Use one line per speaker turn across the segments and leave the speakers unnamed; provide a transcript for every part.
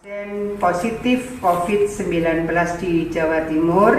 Pasien positif COVID-19 di Jawa Timur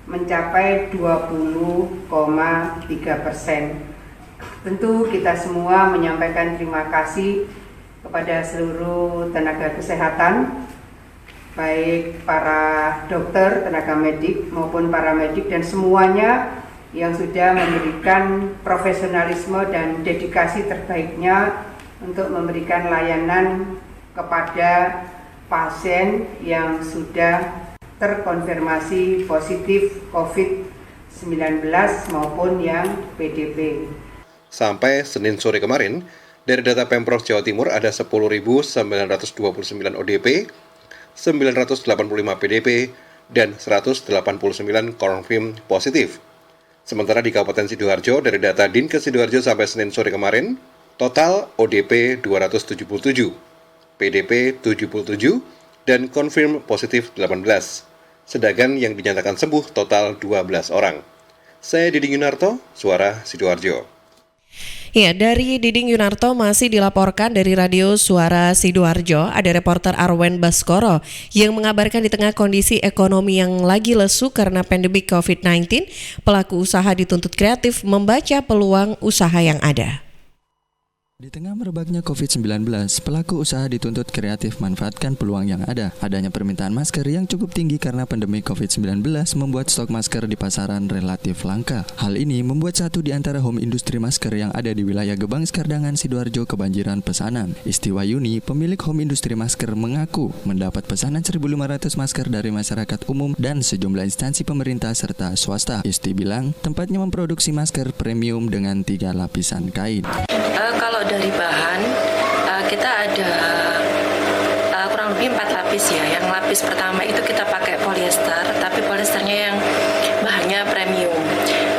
mencapai 20,3%. Tentu kita semua menyampaikan terima kasih kepada seluruh tenaga kesehatan, baik para dokter, tenaga medik maupun paramedik dan semuanya yang sudah memberikan profesionalisme dan dedikasi terbaiknya untuk memberikan layanan kepada pasien yang sudah terkonfirmasi positif COVID-19 maupun yang PDP.
Sampai Senin sore kemarin, dari data Pemprov Jawa Timur ada 10.929 ODP, 985 PDP, dan 189 konfirm positif. Sementara di Kabupaten Sidoarjo, dari data Dinkes Sidoarjo sampai Senin sore kemarin, total ODP 277, PDP 77, dan konfirm positif 18. Sedangkan yang dinyatakan sembuh total 12 orang. Saya Diding Yunarto, Suara Sidoarjo.
Ya, dari Diding Yunarto masih dilaporkan dari Radio Suara Sidoarjo, ada reporter Arwen Baskoro yang mengabarkan di tengah kondisi ekonomi yang lagi lesu karena pandemi COVID-19, pelaku usaha dituntut kreatif membaca peluang usaha yang ada.
Di tengah merebaknya COVID-19, pelaku usaha dituntut kreatif manfaatkan peluang yang ada. Adanya permintaan masker yang cukup tinggi karena pandemi COVID-19 membuat stok masker di pasaran relatif langka. Hal ini membuat satu di antara home industri masker yang ada di wilayah Gebang Sekardangan Sidoarjo kebanjiran pesanan. Istiwa Yuni, pemilik home industri masker, mengaku mendapat pesanan 1.500 masker dari masyarakat umum dan sejumlah instansi pemerintah serta swasta. Isti bilang tempatnya memproduksi masker premium dengan 3 lapisan kain.
Kalau dari bahan, kita ada kurang lebih 4 lapis ya. Yang lapis pertama itu kita pakai polyester, tapi polyesternya yang bahannya premium.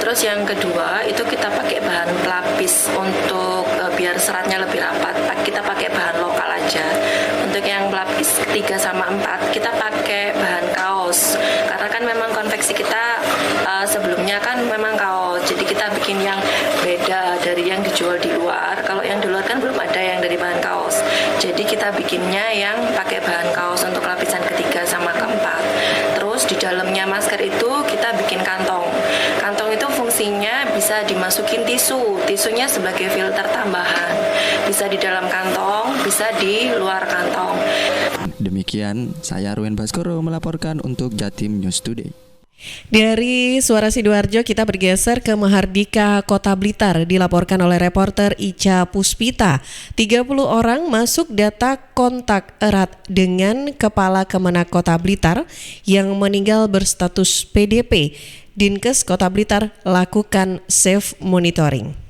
Terus yang kedua itu kita pakai bahan pelapis untuk biar seratnya lebih rapat. Kita pakai bahan lokal aja. Untuk yang pelapis 3 sama 4 kita pakai bahan kaos. Karena kan memang konveksi kita sebelumnya kan memang kaos. Jadi kita bikin yang beda dari yang dijual di luar. Kalau yang di luar kan belum ada yang dari bahan kaos. Jadi kita bikinnya yang pakai bahan kaos untuk lapisan ketiga sama keempat. Terus di dalamnya masker itu kita bikin kantong. Kantong itu fungsinya bisa dimasukin tisu. Tisunya sebagai filter tambahan. Bisa di dalam kantong, bisa di luar kantong.
Demikian, saya Arwen Baskoro melaporkan untuk Jatim News Today.
Dari Suara Sidoarjo kita bergeser ke Mahardika, Kota Blitar, dilaporkan oleh reporter Ica Puspita. 30 orang masuk data kontak erat dengan Kepala Kemenak Kota Blitar yang meninggal berstatus PDP. Dinkes Kota Blitar lakukan safe monitoring.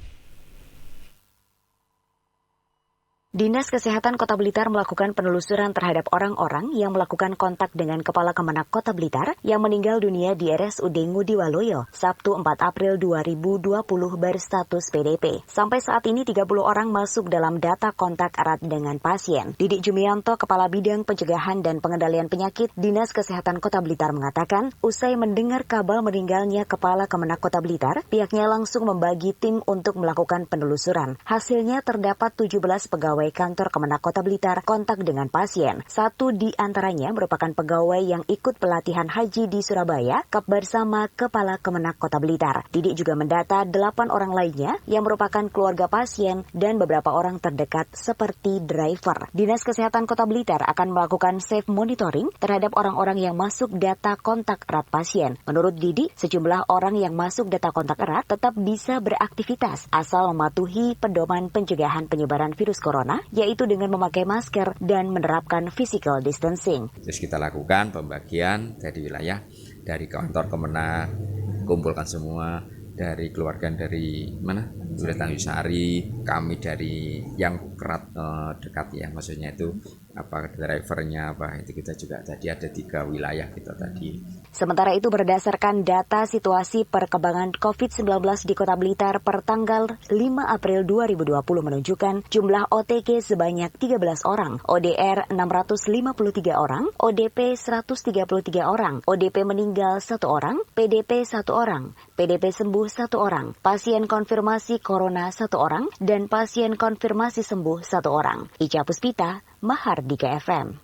Dinas Kesehatan Kota Blitar melakukan penelusuran terhadap orang-orang yang melakukan kontak dengan Kepala Kemenak Kota Blitar yang meninggal dunia di RSUD Ngudiwaluyo, Sabtu 4 April 2020 berstatus PDP. Sampai saat ini 30 orang masuk dalam data kontak erat dengan pasien. Didik Jumianto, Kepala Bidang Pencegahan dan Pengendalian Penyakit Dinas Kesehatan Kota Blitar mengatakan, usai mendengar kabar meninggalnya Kepala Kemenak Kota Blitar, pihaknya langsung membagi tim untuk melakukan penelusuran. Hasilnya terdapat 17 pegawai kantor Kemenak Kota Blitar kontak dengan pasien. 1 di antaranya merupakan pegawai yang ikut pelatihan haji di Surabaya bersama Kepala Kemenak Kota Blitar. Didik juga mendata 8 orang lainnya yang merupakan keluarga pasien dan beberapa orang terdekat seperti driver. Dinas Kesehatan Kota Blitar akan melakukan safe monitoring terhadap orang-orang yang masuk data kontak erat pasien. Menurut Didik, sejumlah orang yang masuk data kontak erat tetap bisa beraktivitas asal mematuhi pedoman pencegahan penyebaran virus corona, yaitu dengan memakai masker dan menerapkan physical distancing.
Terus kita lakukan pembagian dari wilayah, dari kantor Kemenak, kumpulkan semua, dari keluarga dari mana? Sudah Tanjungsari, kami dari yang kerat dekat ya, maksudnya itu apa drivernya apa itu kita juga tadi ada 3 wilayah kita tadi.
Sementara itu berdasarkan data situasi perkembangan COVID-19 di Kota Blitar per tanggal 5 April 2020 menunjukkan jumlah OTG sebanyak 13 orang, ODR 653 orang, ODP 133 orang, ODP meninggal 1 orang, PDP 1 orang, PDP sembuh 1 orang, pasien konfirmasi corona 1 orang, dan pasien konfirmasi sembuh 1 orang. Ica Puspita, Mahardika FM.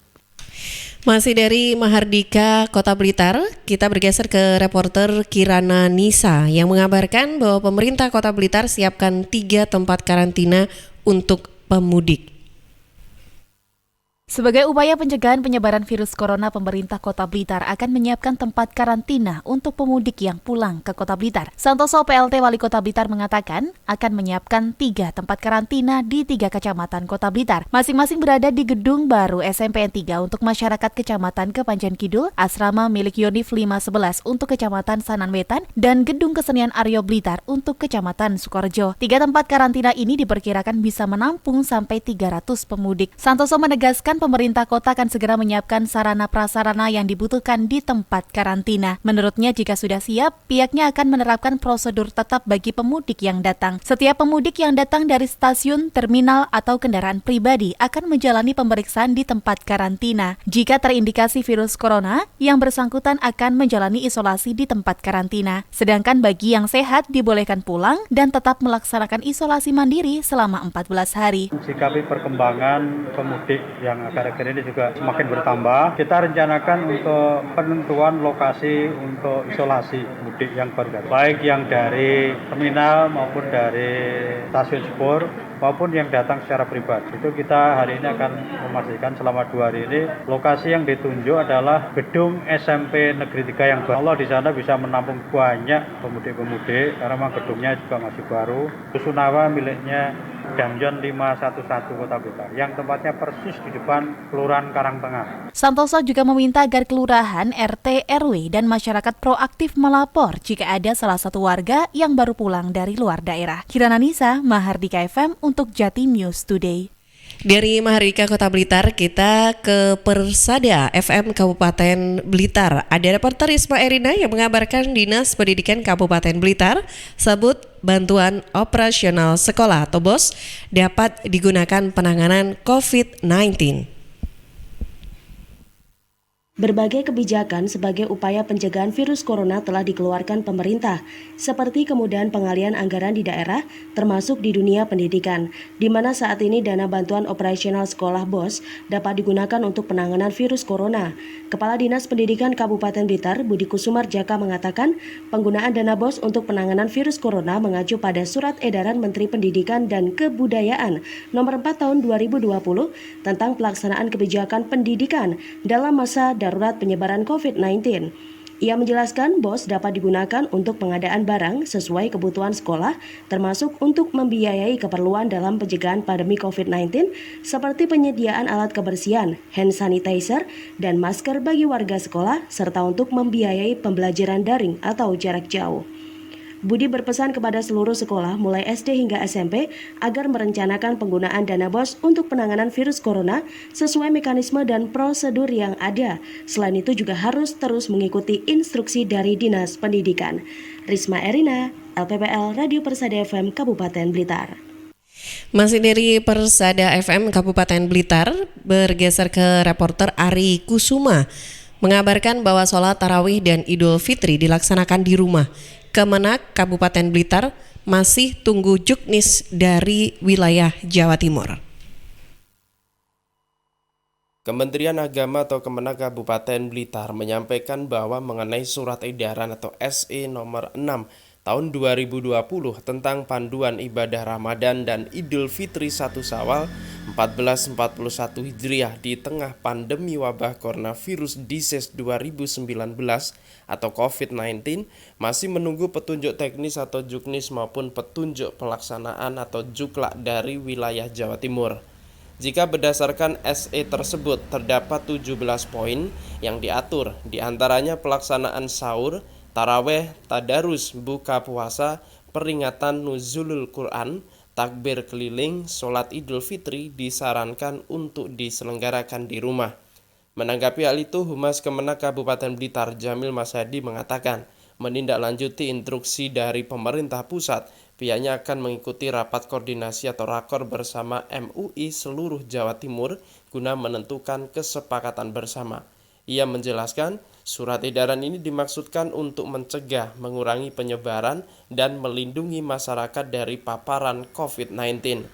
Masih dari Mahardika Kota Blitar, kita bergeser ke reporter Kirana Nisa yang mengabarkan bahwa pemerintah Kota Blitar siapkan 3 tempat karantina untuk pemudik.
Sebagai upaya pencegahan penyebaran virus corona, pemerintah Kota Blitar akan menyiapkan tempat karantina untuk pemudik yang pulang ke Kota Blitar. Santoso PLT Wali Kota Blitar mengatakan akan menyiapkan 3 tempat karantina di 3 kecamatan Kota Blitar. Masing-masing berada di gedung baru SMPN 3 untuk masyarakat Kecamatan Kepanjen Kidul, asrama milik Yonif 511 untuk Kecamatan Sananwetan, dan gedung kesenian Aryo Blitar untuk Kecamatan Sukorejo. 3 tempat karantina ini diperkirakan bisa menampung sampai 300 pemudik. Santoso menegaskan pemerintah kota akan segera menyiapkan sarana prasarana yang dibutuhkan di tempat karantina. Menurutnya, jika sudah siap, pihaknya akan menerapkan prosedur tetap bagi pemudik yang datang. Setiap pemudik yang datang dari stasiun, terminal, atau kendaraan pribadi akan menjalani pemeriksaan di tempat karantina. Jika terindikasi virus corona, yang bersangkutan akan menjalani isolasi di tempat karantina. Sedangkan bagi yang sehat dibolehkan pulang dan tetap melaksanakan isolasi mandiri selama 14 hari.
Sikapi perkembangan pemudik yang akhir-akhir ini juga semakin bertambah. Kita rencanakan untuk penentuan lokasi untuk isolasi mudik yang baru datang, baik yang dari terminal maupun dari stasiun sepur maupun yang datang secara pribadi. Itu kita hari ini akan memastikan selama 2 hari ini lokasi yang ditunjuk adalah gedung SMP Negeri 3 yang baru. Allah di sana bisa menampung banyak pemudik-pemudik karena memang gedungnya juga masih baru. Rusunawa miliknya Damjon 511 Kota Blitar yang tempatnya persis di depan Kelurahan Karangtengah.
Santoso juga meminta agar kelurahan, RT, RW, dan masyarakat proaktif melapor jika ada salah satu warga yang baru pulang dari luar daerah. Kirana Nisa, Mahardika FM untuk Jatim News Today.
Dari Mahardika Kota Blitar, kita ke Persada FM Kabupaten Blitar. Ada reporter Risma Erina yang mengabarkan Dinas Pendidikan Kabupaten Blitar sebut bantuan operasional sekolah atau BOS dapat digunakan penanganan COVID-19.
Berbagai kebijakan sebagai upaya pencegahan virus corona telah dikeluarkan pemerintah, seperti kemudahan pengalian anggaran di daerah, termasuk di dunia pendidikan, di mana saat ini dana bantuan operasional sekolah BOS dapat digunakan untuk penanganan virus corona. Kepala Dinas Pendidikan Kabupaten Blitar, Budi Kusumar Jaka mengatakan, penggunaan dana BOS untuk penanganan virus corona mengacu pada Surat Edaran Menteri Pendidikan dan Kebudayaan Nomor 4 Tahun 2020 tentang pelaksanaan kebijakan pendidikan dalam masa darurat penyebaran COVID-19. Ia menjelaskan BOS dapat digunakan untuk pengadaan barang sesuai kebutuhan sekolah, termasuk untuk membiayai keperluan dalam pencegahan pandemi COVID-19 seperti penyediaan alat kebersihan, hand sanitizer, dan masker bagi warga sekolah, serta untuk membiayai pembelajaran daring atau jarak jauh. Budi berpesan kepada seluruh sekolah mulai SD hingga SMP agar merencanakan penggunaan dana BOS untuk penanganan virus corona sesuai mekanisme dan prosedur yang ada. Selain itu juga harus terus mengikuti instruksi dari Dinas Pendidikan. Risma Erina, LPPL Radio Persada FM Kabupaten Blitar.
Masih dari Persada FM Kabupaten Blitar, bergeser ke reporter Ari Kusuma mengabarkan bahwa sholat tarawih dan Idul Fitri dilaksanakan di rumah. Kemenak Kabupaten Blitar masih tunggu juknis dari wilayah Jawa Timur.
Kementerian Agama atau Kemenak Kabupaten Blitar menyampaikan bahwa mengenai surat edaran atau SE nomor 6 tahun 2020 tentang panduan ibadah Ramadan dan Idul Fitri 1 Syawal 1441 Hijriah di tengah pandemi wabah coronavirus disease 2019 atau COVID-19 masih menunggu petunjuk teknis atau juknis maupun petunjuk pelaksanaan atau juklak dari wilayah Jawa Timur. Jika berdasarkan SE tersebut terdapat 17 poin yang diatur, diantaranya pelaksanaan sahur, taraweh, tadarus, buka puasa, peringatan nuzulul Quran, takbir keliling, sholat Idul Fitri disarankan untuk diselenggarakan di rumah. Menanggapi hal itu, Humas Kemenak Kabupaten Blitar Jamil Masyadi mengatakan, menindaklanjuti instruksi dari pemerintah pusat, pihaknya akan mengikuti rapat koordinasi atau rakor bersama MUI seluruh Jawa Timur guna menentukan kesepakatan bersama. Ia menjelaskan, surat edaran ini dimaksudkan untuk mencegah, mengurangi penyebaran, dan melindungi masyarakat dari paparan COVID-19.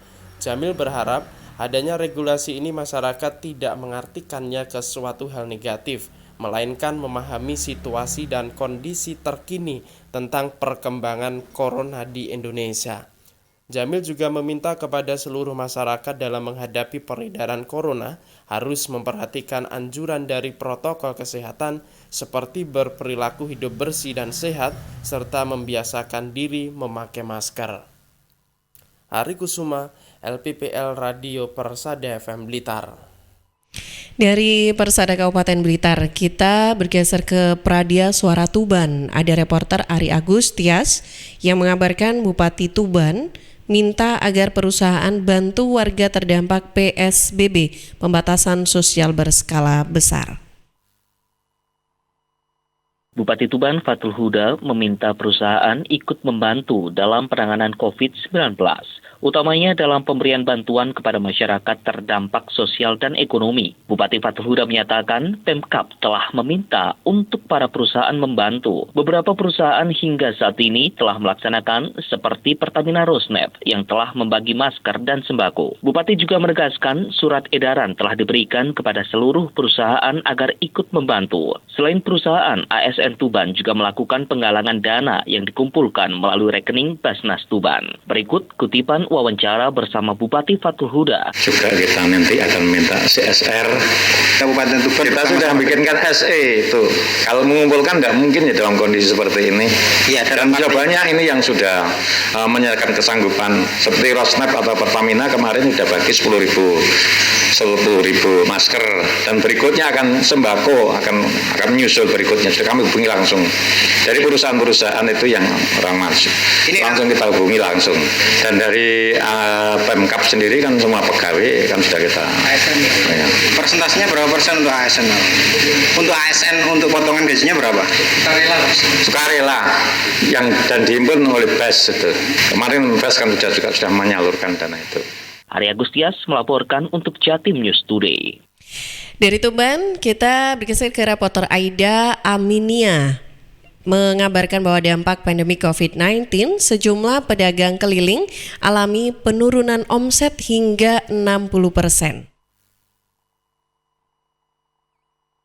Jamil berharap Adanya regulasi ini masyarakat tidak mengartikannya ke suatu hal negatif, melainkan memahami situasi dan kondisi terkini tentang perkembangan corona di Indonesia. Jamil juga meminta kepada seluruh masyarakat dalam menghadapi peredaran corona harus memperhatikan anjuran dari protokol kesehatan seperti berperilaku hidup bersih dan sehat serta membiasakan diri memakai masker. Ari Kusuma, LPPL Radio Persada FM Blitar.
Dari Persada Kabupaten Blitar, kita bergeser ke Pradia Suara Tuban. Ada reporter Ari Agustias yang mengabarkan Bupati Tuban minta agar perusahaan bantu warga terdampak PSBB, pembatasan sosial berskala besar.
Bupati Tuban Fatul Huda meminta perusahaan ikut membantu dalam penanganan COVID-19, utamanya dalam pemberian bantuan kepada masyarakat terdampak sosial dan ekonomi. Bupati Fatul Huda menyatakan Pemkab telah meminta untuk para perusahaan membantu. Beberapa perusahaan hingga saat ini telah melaksanakan seperti Pertamina Rosneft yang telah membagi masker dan sembako. Bupati juga menegaskan surat edaran telah diberikan kepada seluruh perusahaan agar ikut membantu. Selain perusahaan, ASN Tuban juga melakukan penggalangan dana yang dikumpulkan melalui rekening Basnas Tuban. Berikut kutipan wawancara bersama Bupati Fatul Huda.
Juga kita nanti akan minta CSR Kabupaten Tuban. Kita sudah bikinkan SE itu. Kalau mengumpulkan nggak mungkin ya dalam kondisi seperti ini. Ya, dan jawabannya ini yang sudah menyerahkan kesanggupan seperti Rosneft atau Pertamina kemarin sudah bagi 10.000 masker dan berikutnya akan sembako akan menyusul berikutnya. Sudah kami hubungi langsung dari perusahaan-perusahaan itu yang orang masuk. Ini langsung kita hubungi langsung. Dan dari Pemkab sendiri kan semua pegawai kan sudah kita. ASN ya. Persentasenya berapa persen untuk ASN? Untuk ASN untuk potongan gajinya berapa? Sukarela yang dan dihimpun oleh BES itu. Kemarin BES kan sudah menyalurkan dana itu.
Ari Agustias melaporkan untuk Jatim News Today.
Dari Tuban, kita bergeser ke reporter Aida Aminia mengabarkan bahwa dampak pandemi COVID-19, sejumlah pedagang keliling alami penurunan omset hingga 60%.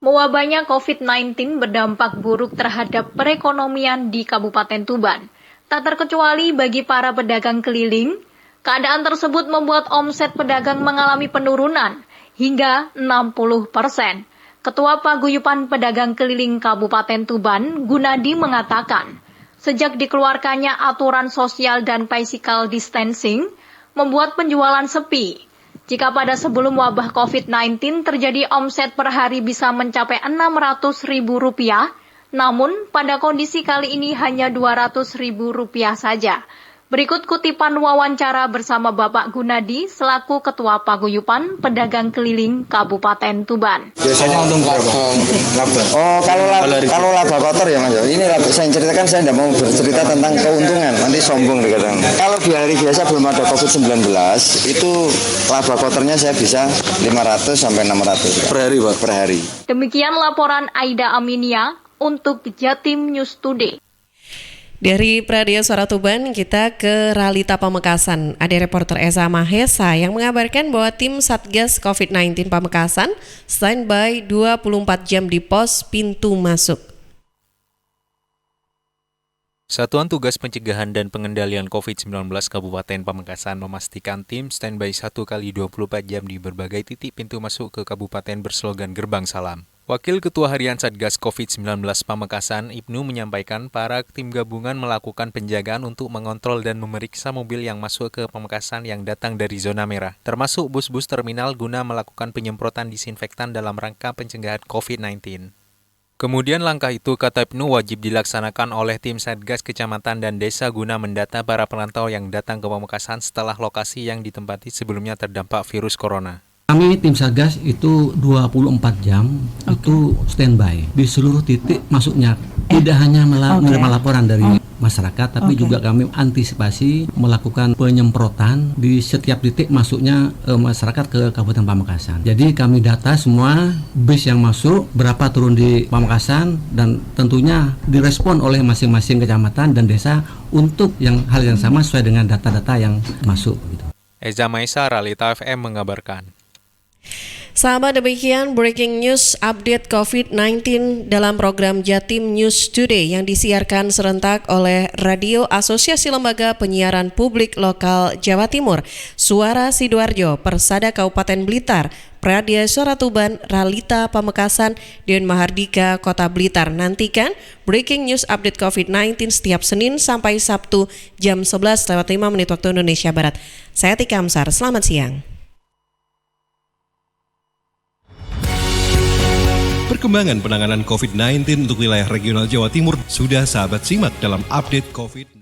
Mewabahnya COVID-19 berdampak buruk terhadap perekonomian di Kabupaten Tuban. Tak terkecuali bagi para pedagang keliling, keadaan tersebut membuat omset pedagang mengalami penurunan hingga 60%. Ketua Paguyupan Pedagang Keliling Kabupaten Tuban, Gunadi mengatakan, sejak dikeluarkannya aturan sosial dan physical distancing, membuat penjualan sepi. Jika pada sebelum wabah COVID-19 terjadi omset per hari bisa mencapai Rp600.000, namun pada kondisi kali ini hanya Rp200.000 saja. Berikut kutipan wawancara bersama Bapak Gunadi selaku Ketua Paguyupan Pedagang Keliling Kabupaten Tuban.
Biasanya untung berapa? Laba. Oh, kalau laba kotor ya Mas. Ini saya ceritakan, saya tidak mau bercerita tentang keuntungan, nanti sombong dikatakan. Kalau di hari biasa belum ada COVID-19, itu laba kotornya saya bisa 500 sampai 600 per hari, Pak. Per hari.
Demikian laporan Aida Aminia untuk Jatim News Today.
Dari Pradia Suara Tuban, kita ke Ralita Pamekasan. Ada reporter Esa Mahesa yang mengabarkan bahwa tim Satgas COVID-19 Pamekasan standby 24 jam di pos pintu masuk.
Satuan Tugas Pencegahan dan Pengendalian COVID-19 Kabupaten Pamekasan memastikan tim standby 1 kali 24 jam di berbagai titik pintu masuk ke kabupaten berslogan Gerbang Salam. Wakil Ketua Harian Satgas COVID-19 Pamekasan, Ibnu, menyampaikan para tim gabungan melakukan penjagaan untuk mengontrol dan memeriksa mobil yang masuk ke Pamekasan yang datang dari zona merah, termasuk bus-bus terminal guna melakukan penyemprotan disinfektan dalam rangka pencegahan COVID-19. Kemudian langkah itu, kata Ibnu, wajib dilaksanakan oleh tim Satgas Kecamatan dan Desa guna mendata para perantau yang datang ke Pamekasan setelah lokasi yang ditempati sebelumnya terdampak virus corona.
Kami tim Satgas itu 24 jam itu standby di seluruh titik masuknya. Tidak hanya menerima laporan dari masyarakat, tapi juga kami antisipasi melakukan penyemprotan di setiap titik masuknya masyarakat ke Kabupaten Pamekasan. Jadi kami data semua bis yang masuk, berapa turun di Pamekasan, dan tentunya direspon oleh masing-masing kecamatan dan desa untuk hal yang sama sesuai dengan data-data yang masuk.
Eza Maisa, Realita FM mengabarkan.
Sahabat, demikian breaking news update COVID-19 dalam program Jatim News Today yang disiarkan serentak oleh Radio Asosiasi Lembaga Penyiaran Publik Lokal Jawa Timur, Suara Sidoarjo, Persada Kabupaten Blitar, Pradia Suara Tuban, Realita Pamekasan, dan Mahardika Kota Blitar. Nantikan breaking news update COVID-19 setiap Senin sampai Sabtu jam 11:05 waktu Indonesia Barat. Saya Tika Amsar, selamat siang.
Perkembangan penanganan COVID-19 untuk wilayah regional Jawa Timur sudah sahabat simak dalam update COVID-19.